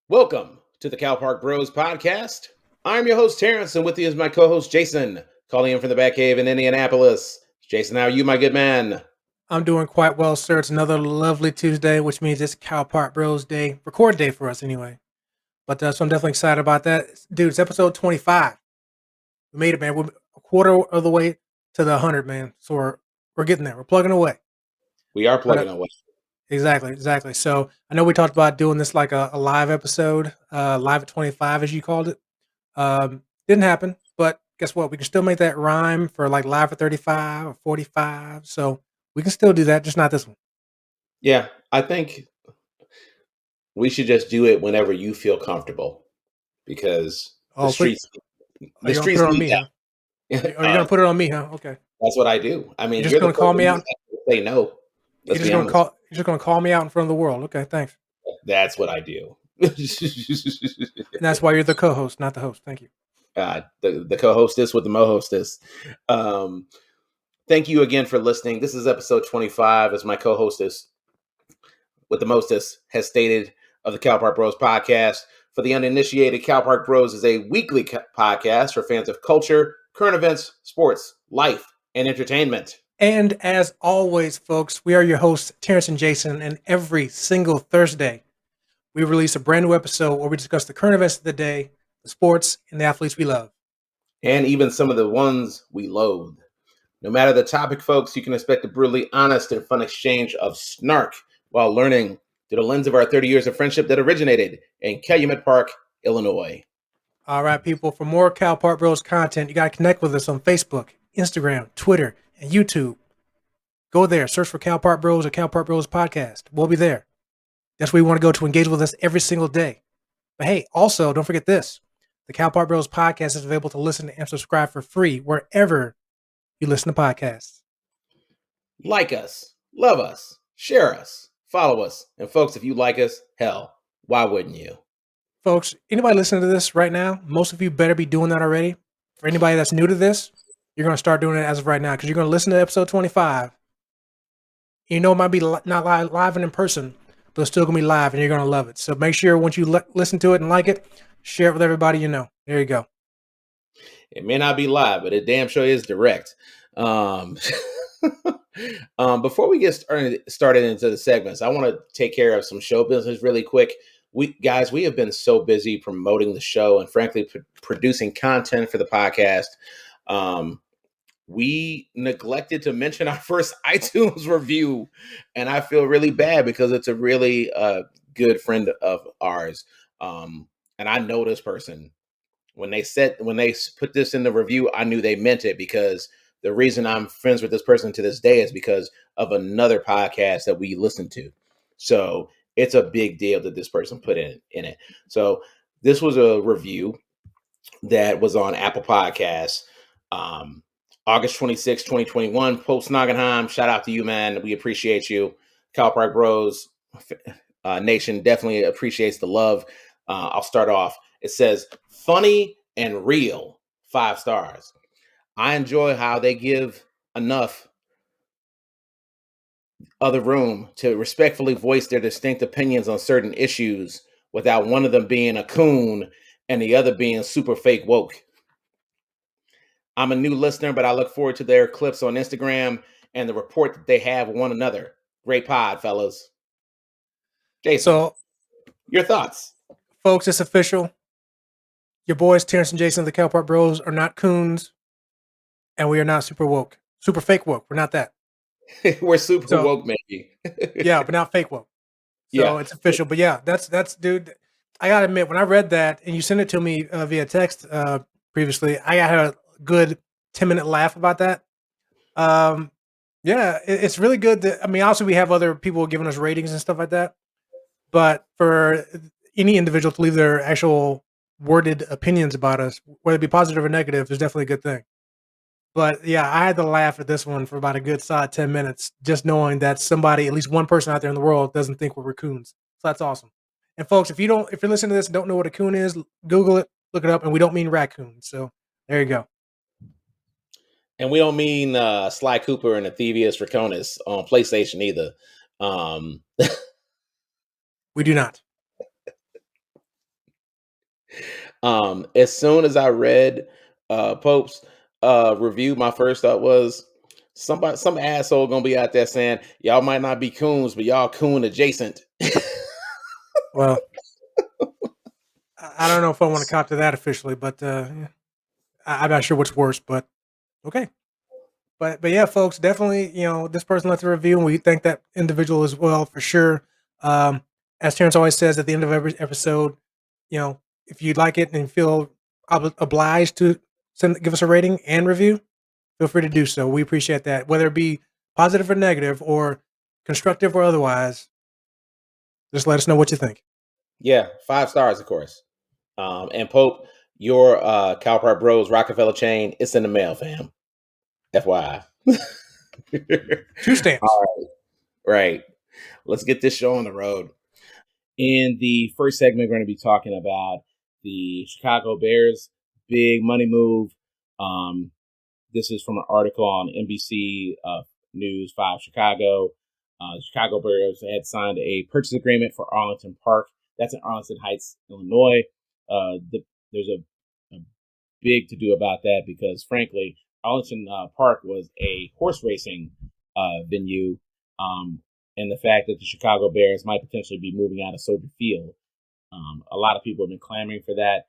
Welcome to the Cal Park Bros podcast. I'm your host, Terrence, and with me is my co-host, Jason, calling in from the Batcave in Indianapolis. Jason, how are you, my good man? I'm doing quite well, sir. It's another lovely Tuesday, which means it's Cal Park Bros Day, record day for us anyway. So I'm definitely excited about that. Dude, it's episode 25. We made it, man. We're a quarter of the way to the 100, man. So we're getting there. We're plugging away. We are But plugging away. exactly. So I know we talked about doing this like a live episode, live at 25, as you called it. Didn't happen, but guess what? We can still make that rhyme for like live at 35 or 45. So we can still do that, just not this one. Yeah, I think we should just do it whenever you feel comfortable because the Oh, streets are the you gonna put streets it on need me, huh? that. Are you gonna put it on me, huh? Okay. That's what I do. I You're mean, just you're the gonna call person me who out. has to say no. Let's be honest. You're just gonna call me out in front of the world. Okay, thanks. That's what I do. And that's why you're the co-host, not the host. Thank you. The co-hostess with the mo-hostess. Um, Thank you again for listening. This is episode 25, as my co-hostess with the mostest has stated, of the Cal Park Bros podcast. For the uninitiated, Cal Park Bros is a weekly podcast for fans of culture, current events, sports, life, and entertainment. And as always, folks, we are your hosts, Terrence and Jason, and every single Thursday, we release a brand new episode where we discuss the current events of the day, the sports, and the athletes we love. And even some of the ones we loathe. No matter the topic, folks, you can expect a brutally honest and fun exchange of snark while learning through the lens of our 30 years of friendship that originated in Calumet Park, Illinois. All right, people, for more Cal Park Bros content, you got to connect with us on Facebook, Instagram, Twitter, and YouTube. Go there, search for Cal Park Bros or Cal Park Bros podcast. We'll be there. That's where you want to go to engage with us every single day. But hey, also, don't forget this. The Cal Park Bros podcast is available to listen and subscribe for free wherever you listen to podcasts. Like us, love us, share us, follow us. And folks, if you like us, hell, why wouldn't you? Folks, anybody listening to this right now, most of you better be doing that already. For anybody that's new to this, you're going to start doing it as of right now because you're going to listen to episode 25. You know it might be not live and in person, but it's still going to be live and you're going to love it. So make sure once you listen to it and like it, share it with everybody you know. There you go. It may not be live, but it damn sure is direct. Before we get started into the segments, I want to take care of some show business really quick. We have been so busy promoting the show and frankly producing content for the podcast. We neglected to mention our first iTunes review, and I feel really bad because it's a really good friend of ours. And I know this person. When they put this in the review, I knew they meant it, because the reason I'm friends with this person to this day is because of another podcast that we listened to. So it's a big deal that this person put in it. So this was a review that was on Apple Podcasts, August 26, 2021, Post Noggenheim. Shout out to you, man. We appreciate you. Cal Park Bros Nation definitely appreciates the love. I'll start off. It says, funny and real, 5 stars. I enjoy how they give enough other room to respectfully voice their distinct opinions on certain issues without one of them being a coon and the other being super fake woke. I'm a new listener, but I look forward to their clips on Instagram and the rapport that they have with one another. Great pod, fellas. Jason, So, your thoughts? folks, it's official. Your boys, Terrence and Jason of the Cal Park Bros, are not coons, and we are not super woke. Super fake woke. We're not that. We're super So, woke, maybe. yeah, but not fake woke. So Yeah. it's official. But yeah, that's dude. I gotta admit, when I read that and you sent it to me via text previously, I had a good 10-minute laugh about that. Yeah, it's really good. I mean, also we have other people giving us ratings and stuff like that. But for any individual to leave their actual worded opinions about us, whether it be positive or negative, is definitely a good thing. But yeah, I had to laugh at this one for about a good solid 10 minutes, just knowing that somebody, at least one person out there in the world, doesn't think we're raccoons. So that's awesome. And folks, if you're listening to this and don't know what a coon is, Google it, look it up, and we don't mean raccoon. So there you go. And we don't mean Sly Cooper and Athevius Draconis on PlayStation either. We do not. As soon as I read Pope's review, my first thought was some asshole gonna be out there saying y'all might not be coons, but y'all coon adjacent. Well, I don't know if I want to cop to that officially, but yeah, I'm not sure what's worse. But okay. But yeah, folks, definitely, this person left a review, and we thank that individual as well for sure. Um, as Terrence always says at the end of every episode, if you'd like it and feel obliged to give us a rating and review, feel free to do so. We appreciate that, whether it be positive or negative, or constructive or otherwise. Just let us know what you think. Yeah, 5 stars, of course. And Pope, your Calpart Bros Rockefeller chain, it's in the mail, fam. FYI. 2 stamps. All right. Right. Let's get this show on the road. In the first segment, we're going to be talking about the Chicago Bears big money move. This is from an article on NBC News 5 Chicago. Chicago Bears had signed a purchase agreement for Arlington Park. That's in Arlington Heights, Illinois. There's a big to do about that because, frankly, Arlington Park was a horse racing venue, and the fact that the Chicago Bears might potentially be moving out of Soldier Field. A lot of people have been clamoring for that.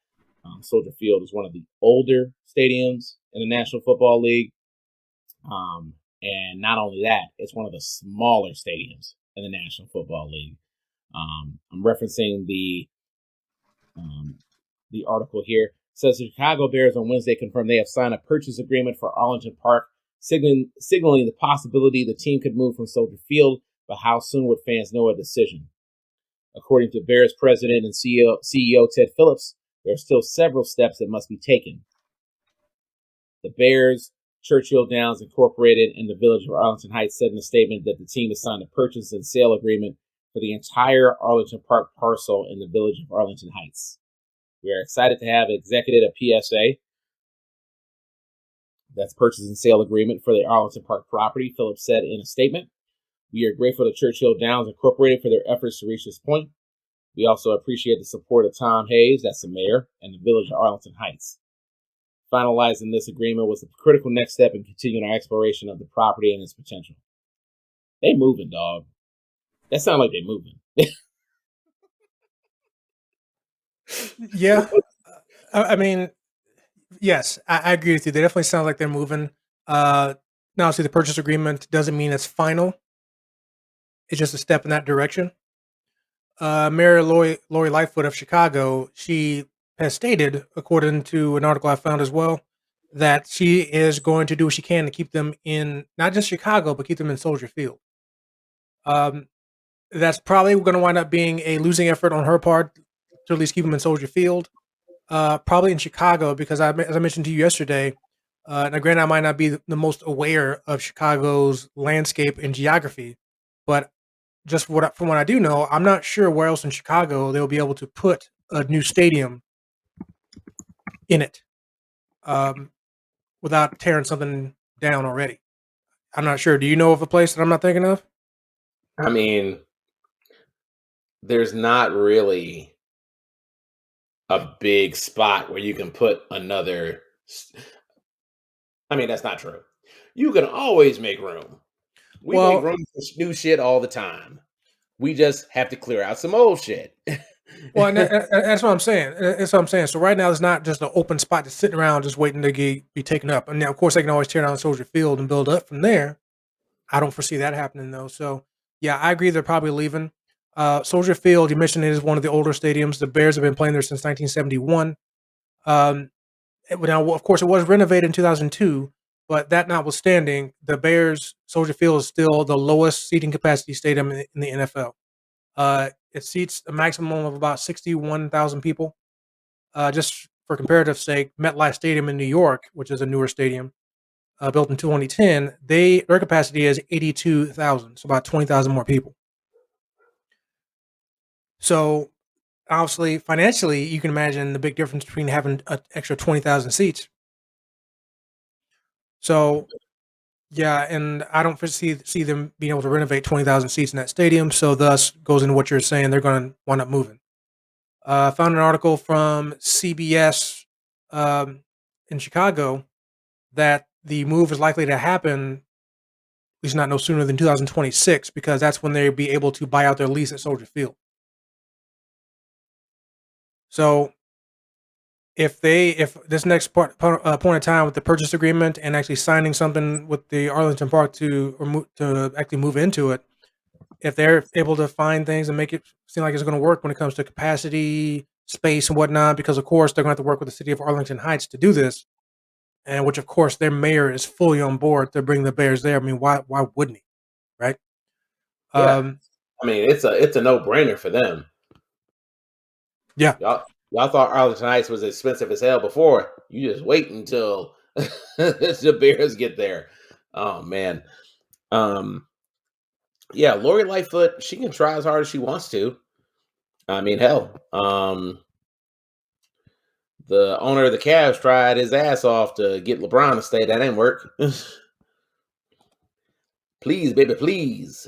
Soldier Field is one of the older stadiums in the National Football League. And not only that, it's one of the smaller stadiums in the National Football League. I'm referencing the article here. It says the Chicago Bears on Wednesday confirmed they have signed a purchase agreement for Arlington Park, signaling the possibility the team could move from Soldier Field, but how soon would fans know a decision? According to Bears president and CEO Ted Phillips, there are still several steps that must be taken. The Bears, Churchill Downs Incorporated, and the Village of Arlington Heights said in a statement that the team has signed a purchase and sale agreement for the entire Arlington Park parcel in the Village of Arlington Heights. We are excited to have executed a PSA, that's purchase and sale agreement, for the Arlington Park property, Phillips said in a statement. We are grateful to Churchill Downs Incorporated for their efforts to reach this point. We also appreciate the support of Tom Hayes, that's the mayor, and the Village of Arlington Heights. Finalizing this agreement was a critical next step in continuing our exploration of the property and its potential. They moving, dog. That sounds like they moving. Yeah. I mean, yes, I agree with you. They definitely sound like they're moving. Now, obviously, the purchase agreement doesn't mean it's final. It's just a step in that direction. Mayor Lori Lightfoot of Chicago, she has stated, according to an article I found as well, that she is going to do what she can to keep them in not just Chicago, but keep them in Soldier Field. That's probably going to wind up being a losing effort on her part to at least keep them in Soldier Field. Probably in Chicago, because as I mentioned to you yesterday, now granted, I might not be the most aware of Chicago's landscape and geography, but just from what I do know, I'm not sure where else in Chicago they'll be able to put a new stadium in it without tearing something down already. I'm not sure. Do you know of a place that I'm not thinking of? I mean, there's not really a big spot where you can put another. I mean, that's not true. You can always make room. We make Well, room for new shit all the time. We just have to clear out some old shit. well, and that's what I'm saying. That's what I'm saying. So right now, it's not just an open spot just sitting around just waiting to be taken up. And now, of course, they can always tear down Soldier Field and build up from there. I don't foresee that happening though. So yeah, I agree. They're probably leaving. Soldier Field, you mentioned, it is one of the older stadiums. The Bears have been playing there since 1971. Now, of course, it was renovated in 2002, but that notwithstanding, the Bears Soldier Field is still the lowest seating capacity stadium in the NFL. It seats a maximum of about 61,000 people. Just for comparative sake, MetLife Stadium in New York, which is a newer stadium, built in 2010, their capacity is 82,000, so about 20,000 more people. So obviously, financially, you can imagine the big difference between having an extra 20,000 seats. So yeah, and I don't see them being able to renovate 20,000 seats in that stadium. So thus goes into what you're saying, they're going to wind up moving. Found an article from CBS um, in Chicago that the move is likely to happen, at least not no sooner than 2026, because that's when they'll be able to buy out their lease at Soldier Field. So if this next point in time with the purchase agreement and actually signing something with the Arlington Park to actually move into it, if they're able to find things and make it seem like it's going to work when it comes to capacity, space, and whatnot, because of course they're going to have to work with the city of Arlington Heights to do this, and which of course their mayor is fully on board to bring the Bears there. I mean, why wouldn't he, right? Yeah. Um, I mean, it's a no-brainer for them. yeah. Y'all thought Arlington Heights was expensive as hell before. You just wait until the Bears get there. Oh man. Um yeah, Lori Lightfoot, she can try as hard as she wants to. I mean, hell. The owner of the Cavs tried his ass off to get LeBron to stay. That didn't work. Please, baby, please.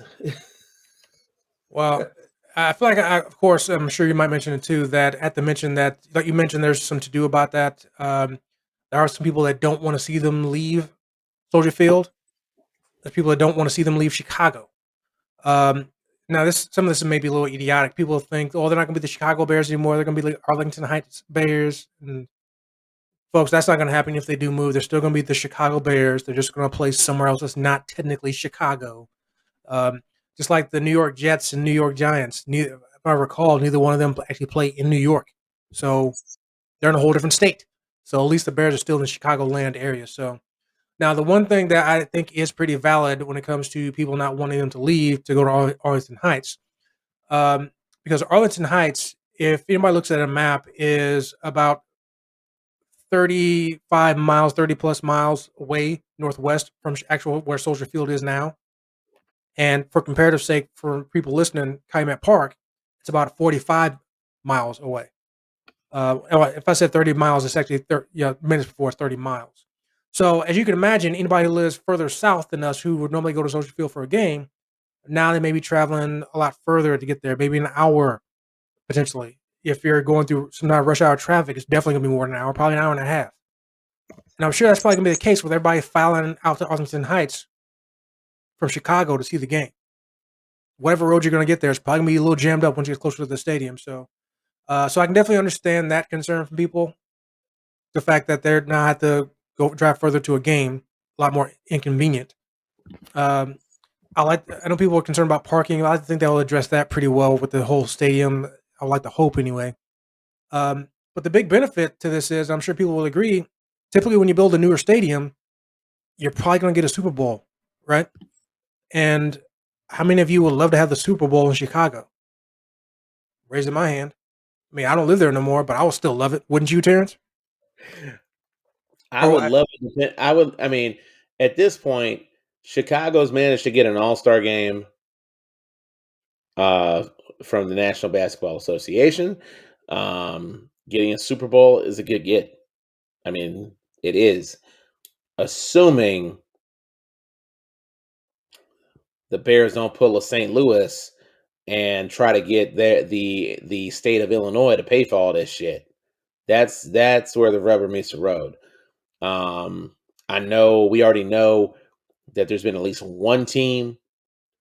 Well, I feel like, of course, I'm sure you might mention it too. That at the mention that, like you mentioned, there's some to do about that. There are some people that don't want to see them leave Soldier Field. There's people that don't want to see them leave Chicago. Um, Now, some of this may be a little idiotic. People think, oh, they're not going to be the Chicago Bears anymore. They're going to be like Arlington Heights Bears. And folks, that's not going to happen if they do move. They're still going to be the Chicago Bears. They're just going to play somewhere else that's not technically Chicago. Um, just like the New York Jets and New York Giants. If I recall, neither one of them actually play in New York. So they're in a whole different state. So at least the Bears are still in the Chicagoland area. So now the one thing that I think is pretty valid when it comes to people not wanting them to leave to go to Arlington Heights, because Arlington Heights, if anybody looks at a map, is about 35 miles, 30 plus miles away northwest from actual where Soldier Field is now. And for comparative sake, for people listening, Calumet Park, it's about 45 miles away. If I said 30 miles, it's actually minutes before it's 30 miles. So as you can imagine, anybody who lives further south than us who would normally go to Social Field for a game, now they may be traveling a lot further to get there, maybe an hour potentially. If you're going through some kind of rush hour traffic, it's definitely going to be more than an hour, probably an hour and a half. And I'm sure that's probably going to be the case with everybody filing out to Arlington Heights from Chicago to see the game. Whatever road you're going to get there is probably going to be a little jammed up once you get closer to the stadium. So I can definitely understand that concern from people. The fact that they're now have to go drive further to a game, a lot more inconvenient. Um, I know people are concerned about parking. I think they'll address that pretty well with the whole stadium. I would like to hope anyway. But the big benefit to this is, I'm sure people will agree. Typically, when you build a newer stadium, you're probably going to get a Super Bowl, right? And how many of you would love to have the Super Bowl in Chicago? Raising my hand. I mean, I don't live there no more, but I would still love it. Wouldn't you, Terrence? I Or would love it. I mean, at this point, Chicago's managed to get an all-star game uh, from the National Basketball Association. Getting a Super Bowl is a good get. I mean, it is. Assuming the Bears don't pull a St. Louis and try to get the state of Illinois to pay for all this shit. That's where the rubber meets the road. Um, I know we already know that there's been at least one team,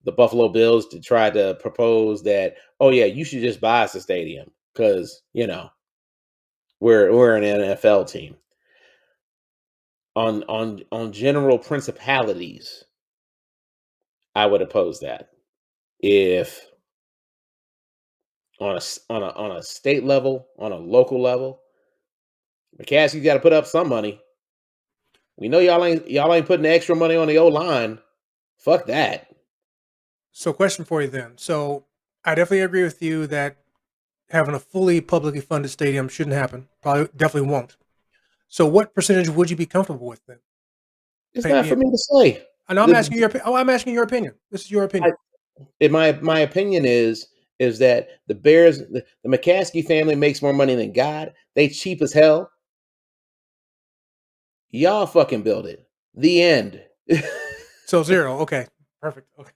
the Buffalo Bills, to try to propose that, oh yeah, you should just buy us a stadium because we're an NFL team. On general principalities, I would oppose that. If on a state level, on a local level, McCaskey's got to put up some money. We know y'all ain't putting the extra money on the O line. Fuck that. so, question for you then. So, I definitely agree with you that having a fully publicly funded stadium shouldn't happen. Probably, definitely won't. So, what percentage would you be comfortable with then? It's Paint not me. for me to say. I know I'm The, asking your. Oh, I'm asking your opinion. This is your I, opinion. my opinion is that the Bears, the McCaskey family makes more money than God. They cheap as hell. Y'all fucking build it. The end. So 0. Okay, perfect. Okay.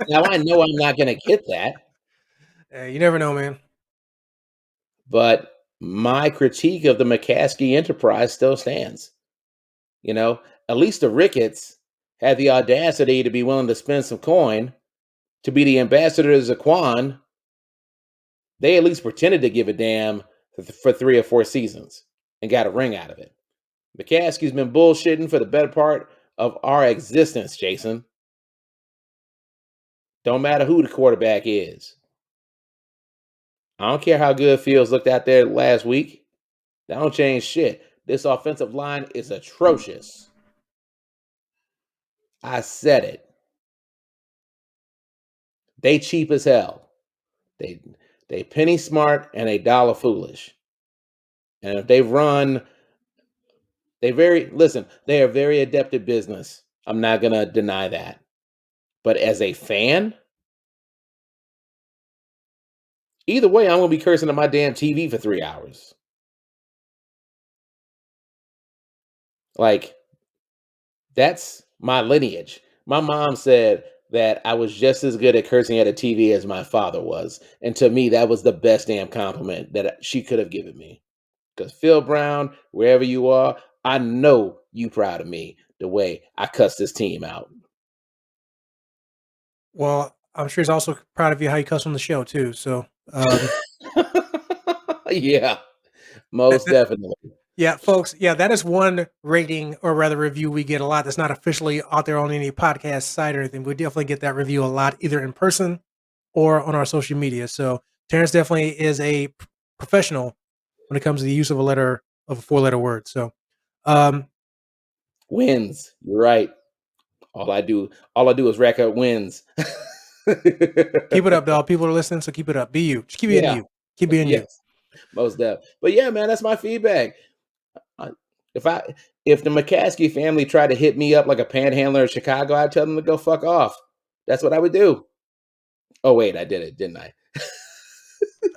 Now I know I'm not gonna get that. Hey, you never know, man. But my critique of the McCaskey enterprise still stands. You know, at least the Ricketts had the audacity to be willing to spend some coin to be the ambassadors of Quan. They at least pretended to give a damn for 3 or 4 seasons and got a ring out of it. McCaskey's been bullshitting for the better part of our existence, Jason. Don't matter who the quarterback is. I don't care how good Fields looked out there last week. That don't change shit. This offensive line is atrocious. I said it. They cheap as hell. They they penny smart and they dollar foolish. And if they run, they are very adept at business. I'm not gonna deny that. But as a fan, either way, I'm gonna be cursing at my damn TV for 3 hours. Like, that's my lineage. My mom said that I was just as good at cursing at a TV as my father was. And to me, that was the best damn compliment that she could have given me. Because Phil Brown, wherever you are, I know you proud of me the way I cussed this team out. Well, I'm sure he's also proud of you how you cuss on the show too. So, Yeah, that, most that- definitely. yeah, folks, yeah, that is one rating or rather review we get a lot. That's not officially out there on any podcast site or anything. We definitely get that review a lot, either in person or on our social media. So Terrence definitely is a professional when it comes to the use of a 4-letter word. So, um, Wins. You're right. All I do is rack up wins. keep it up, dog. People are listening, so keep it up. Be you. Just keep being Yeah. you. Keep being you. Yes. Most definitely. But yeah, man, that's my feedback. I- If I if the McCaskey family tried to hit me up like a panhandler in Chicago, I'd tell them to go fuck off. That's what I would do. Oh wait, I did it, didn't I?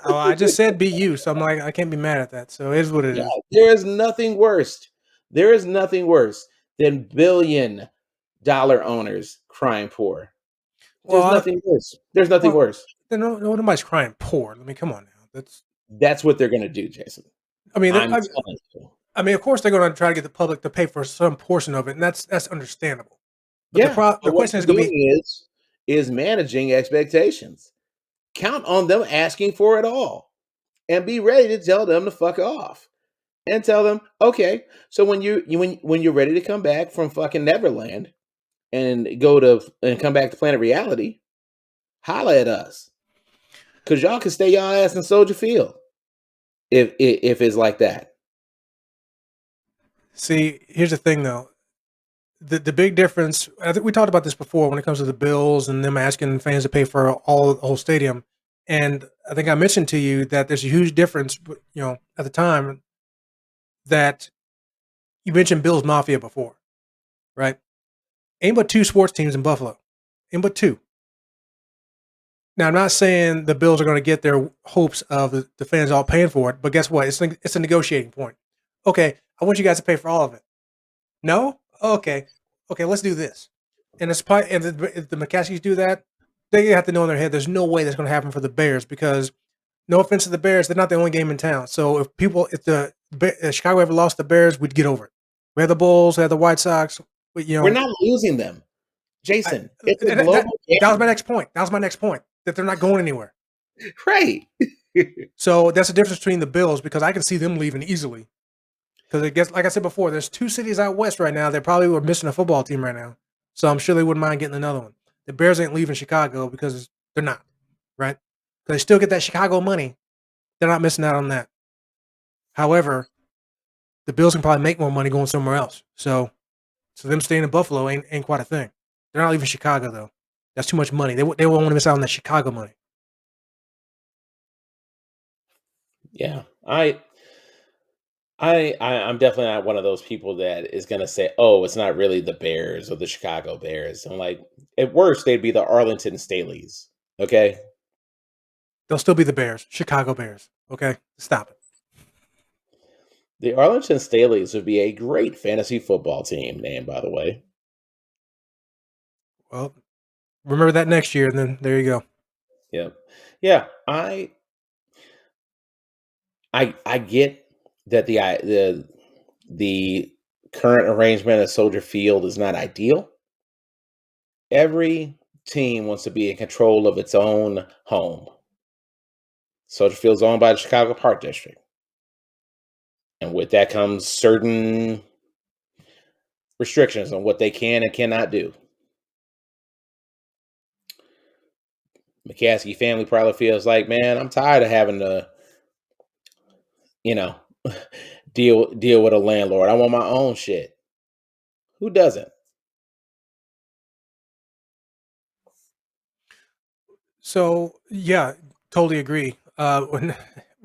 Oh, I just said be you, so I'm like, I can't be mad at that. So it is what it Yeah, is. there is nothing worse. There is nothing worse than billion-dollar owners crying poor. Well, There's nothing well, worse. nobody's crying poor. I mean, come on now. That's. That's what they're gonna do, Jason. I mean, I'm telling you. I mean, of course they're going to try to get the public to pay for some portion of it, and that's understandable. But Yeah, the but what question is they're going to be, doing is managing expectations. Count on them asking for it all, and be ready to tell them to fuck off, and tell them, okay. So when you're ready to come back from fucking Neverland and come back to Planet Reality, holla at us, cause y'all can stay y'all ass in Soldier Field if it's like that. see, here's the thing though. The big difference, I think we talked about this before when it comes to the Bills and them asking fans to pay for all the whole stadium. And I think I mentioned to you that there's a huge difference, at the time that you mentioned Bills Mafia before, right? Ain't but two sports teams in Buffalo. Ain't but two. Now, I'm not saying the Bills are going to get their hopes of the fans all paying for it, but guess what? It's a negotiating point. Okay, I want you guys to pay for all of it. No? Okay. Okay, let's do this. And it's probably, and if the McCaskies do that, they have to know in their head there's no way that's going to happen for the Bears because no offense to the Bears, they're not the only game in town. So if Chicago ever lost the Bears, we'd get over it. We had the Bulls, we had the White Sox. But, We're not losing them, I, Jason. It's a that global that was my game, next point. That was my next point that they're not going anywhere. right? So that's the difference between the Bills because I can see them leaving easily. Because I guess, like I said before, there's two cities out west right now that probably were missing a football team right now. So I'm sure they wouldn't mind getting another one. The Bears ain't leaving Chicago because they're not, right? Because they still get that Chicago money. They're not missing out on that. However, the Bills can probably make more money going somewhere else. So them staying in Buffalo ain't quite a thing. They're not leaving Chicago though. That's too much money. They won't want to miss out on that Chicago money. Yeah, I'm definitely not one of those people that is going to say, "Oh, it's not really the Bears or the Chicago Bears." I'm like, at worst, they'd be the Arlington Staleys. Okay, They'll still be the Bears, Chicago Bears. Okay, stop it. the Arlington Staleys would be a great fantasy football team name, by the way. Well, remember that next year, and then there you go. Yep. Yeah, I get that the current arrangement of Soldier Field is not ideal. Every team wants to be in control of its own home. Soldier Field is owned by the Chicago Park District, and with that comes certain restrictions on what they can and cannot do. McCaskey family probably feels like, man, I'm tired of having to, you know, deal with a landlord. I want my own shit. Who doesn't? So yeah, totally agree. When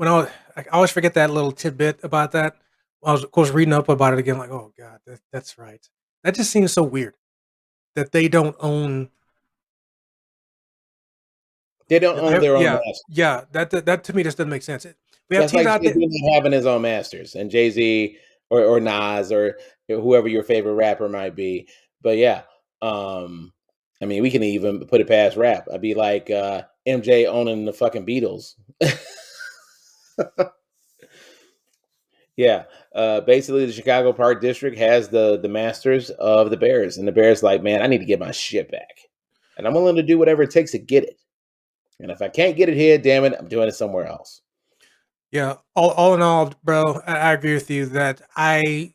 I always forget that little tidbit about that. I was of course reading up about it again, like, oh god, that's right. That just seems so weird that they don't own. They don't own their own Yeah, masters. yeah. That to me just doesn't make sense. We have That's teams like out Jay there. Z not having his own masters, and Jay Z or Nas or whoever your favorite rapper might be. But yeah, I mean, we can even put it past rap. I'd be like MJ owning the fucking Beatles. Yeah, basically, the Chicago Park District has the masters of the Bears, and the Bears like, man, I need to get my shit back, and I'm willing to do whatever it takes to get it. And if I can't get it here, damn it, I'm doing it somewhere else. Yeah, all in all, bro, I agree with you that I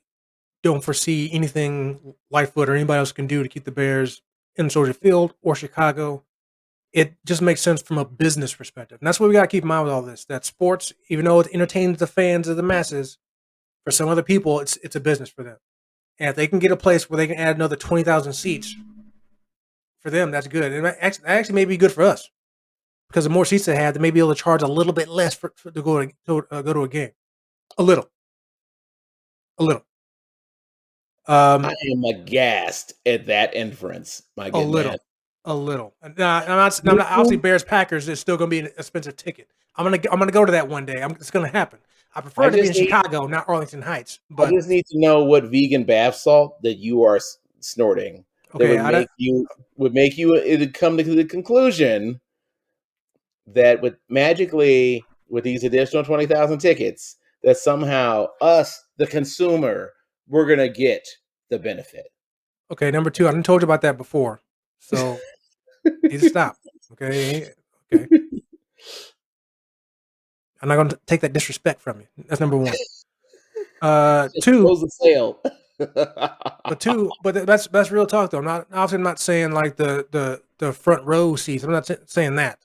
don't foresee anything Lightfoot or anybody else can do to keep the Bears in Soldier Field or Chicago. It just makes sense from a business perspective. And that's what we got to keep in mind with all this. That sports, even though it entertains the fans of the masses, for some other people, it's a business for them. And if they can get a place where they can add another 20,000 seats for them, that's good. And that actually may be good for us because the more seats they have, they may be able to charge a little bit less to go to a game. A little, a little. I Um, am aghast at that inference, my A good man. little, a little. I'm not obviously Bears Packers is still going to be an expensive ticket. I'm gonna go to that one day. It's going to happen. I prefer I it to be just in need Chicago, not Arlington Heights. I But just need to know what vegan bath salt that you are snorting that okay, I don't, would make you it come to the conclusion that with these additional 20,000 tickets that somehow us the consumer we're gonna get the benefit. okay. Number two, I done told you about that before, so you need to stop. Okay, okay. I'm not going to take that disrespect from you. That's number one. Just Two, close the sale. but that's real talk though. I'm not saying like the front row seats. I'm not saying that.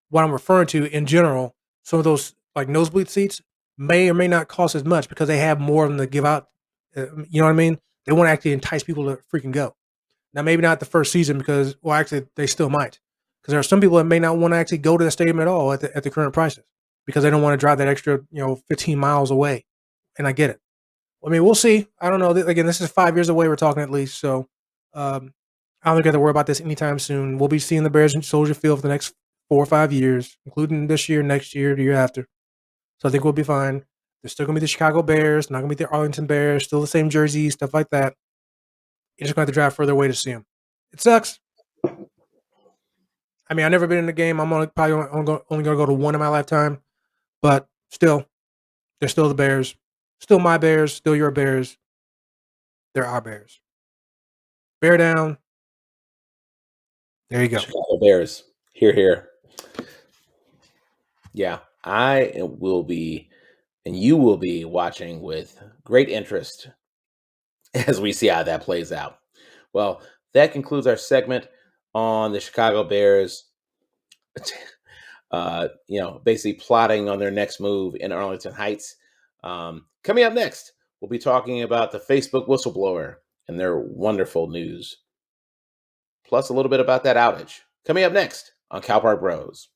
What I'm referring to in general, some of those like nosebleed seats may or may not cost as much because they have more of them to give out. You know what I mean? They want to actually entice people to freaking go. Now, maybe not the first season because, well, actually, they still might. Because there are some people that may not want to actually go to the stadium at all at the current prices because they don't want to drive that extra, 15 miles away. And I get it. I mean, we'll see. I don't know. Again, this is 5 years away. We're talking at least. So I don't think I have to worry about this anytime soon. We'll be seeing the Bears in Soldier Field for the next 4 or 5 years, including this year, next year, the year after. So I think we'll be fine. They're still going to be the Chicago Bears, not going to be the Arlington Bears, still the same jerseys, stuff like that. You're just going to have to drive further away to see them. It sucks. I mean, I've never been in a game. I'm probably only going to go to one in my lifetime, but still, they're still the Bears. Still my Bears. Still your Bears. They're our Bears. Bear down. There you go. Chicago Bears. Here, here. Yeah, I will be, and you will be watching with great interest as we see how that plays out. Well, that concludes our segment on the Chicago Bears. Basically plotting on their next move in Arlington Heights. Coming up next, we'll be talking about the Facebook whistleblower and their wonderful news, plus a little bit about that outage. Coming up next on Cal Park Bros.